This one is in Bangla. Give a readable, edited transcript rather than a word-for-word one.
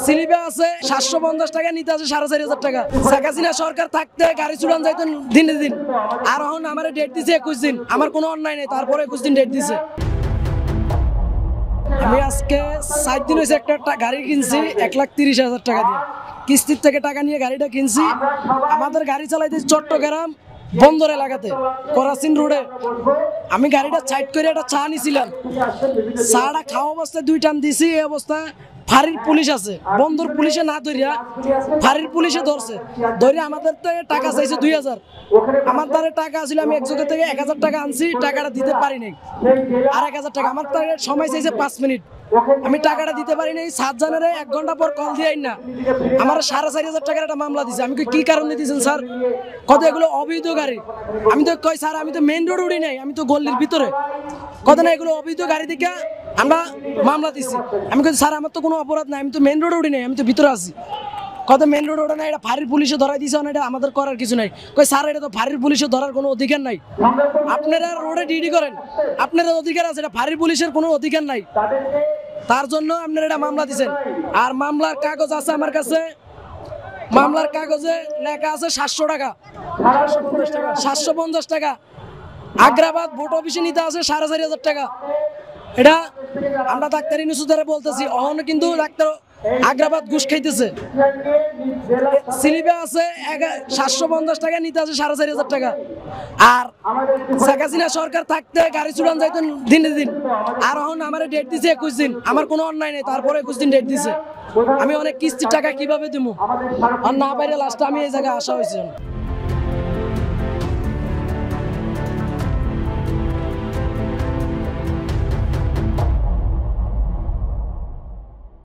স্লিপে আছে 750 টাকা, নিতে আছে 4,500 টাকা। শেখ হাসিনা সরকার থাকতে গাড়ি চুরান যাইতো দিনে দিন, আর এখন আমার ডেট দিছে 21 দিন। আমার কোনো অন্যায় নেই, তারপরে 21 দিন ডেট দিছে। আমি আজকে 7 দিন হয়েছে একটা গাড়ি কিনছি 1,30,000 টাকা দিয়ে, কিস্তির থেকে টাকা নিয়ে গাড়িটা কিনছি। আমাদের গাড়ি চালাইতে চট্টগ্রাম বন্দর এলাকাতে করাচিন রোডে। আমি গাড়িটা সাইড করে একটা চা নিছিলাম, চাটা খাওয়া অবস্থায় 2 টান দিছি। এই অবস্থা ফাঁড়ির পুলিশ আছে, বন্দর পুলিশে না ধরিয়া ফাঁড়ির পুলিশে ধরছে। ধরে আমাদের থেকে টাকা চাইছে 2,000। আমার দ্বারা টাকা ছিল, আমি এক জায়গা থেকে 1,000 টাকা আনছি, টাকাটা দিতে পারি নাই। আর 1,000 টাকা আমার তার সময় চাইছে 5 মিনিট, আমি টাকাটা দিতে পারি নাই। 7 জানুয়ারি 1 ঘন্টা পর কল দিয়ে না আমার 4,500 টাকার একটা মামলা দিছে। আমি কি কারণে দিয়েছেন স্যার? কত এগুলো অবৈধ গাড়ি। আমি তো কই স্যার, আমি তো মেইন রোড উঠি নাই, আমি তো গল্লির ভিতরে। কত না এগুলো অবৈধ গাড়ি দিকে আমরা মামলা দিছি। আমি কই স্যার, আমার তো কোনো অপরাধ নাই, আমি তো মেইন রোড উঠি নাই, আমি তো ভিতরে আছি। কত মেইন রোড ওঠে না, এটা ফাঁড়ির পুলিশে ধরাই দিছে না, এটা আমাদের করার কিছু নাই। কই স্যার, এটা তো ফাঁড়ির পুলিশে ধরার কোনো অধিকার নাই। আপনারা রোডে ডিউটি করেন, আপনাদের অধিকার আছে, এটা ফাঁড়ির পুলিশের কোনো অধিকার নাই। তার জন্য আপনারা এটা মামলা দিচ্ছেন। আর মামলার কাগজ আছে আমার কাছে, মামলার কাগজে লেখা আছে 700 টাকা, 750 টাকা। আগ্রাবাদ ভোট অফিসে নিতে আছে 4,500 টাকা। এটা আমরা ডাক্তার ইউনূস দ্বারা বলতেছি, অহন কিন্তু ডাক্তার আগ্রাবাদ ঘুষ খাইতেছে। স্লিপে আছে 750 টাকা, নিতে আছে 4,500 টাকা। আর শেখ হাসিনা সরকার থাকতে গাড়ি চুরান যাইতো দিনে দিন, আর এখন আমার ডেট দিছে 21 দিন। আমার কোনো অন্যায় নেই, তারপরে 21 দিন ডেট দিছে। আমি অনেক কিস্তির টাকা কিভাবে দিব, আর না পাইলে লাস্টে আমি এই জায়গায় আসা হয়েছে।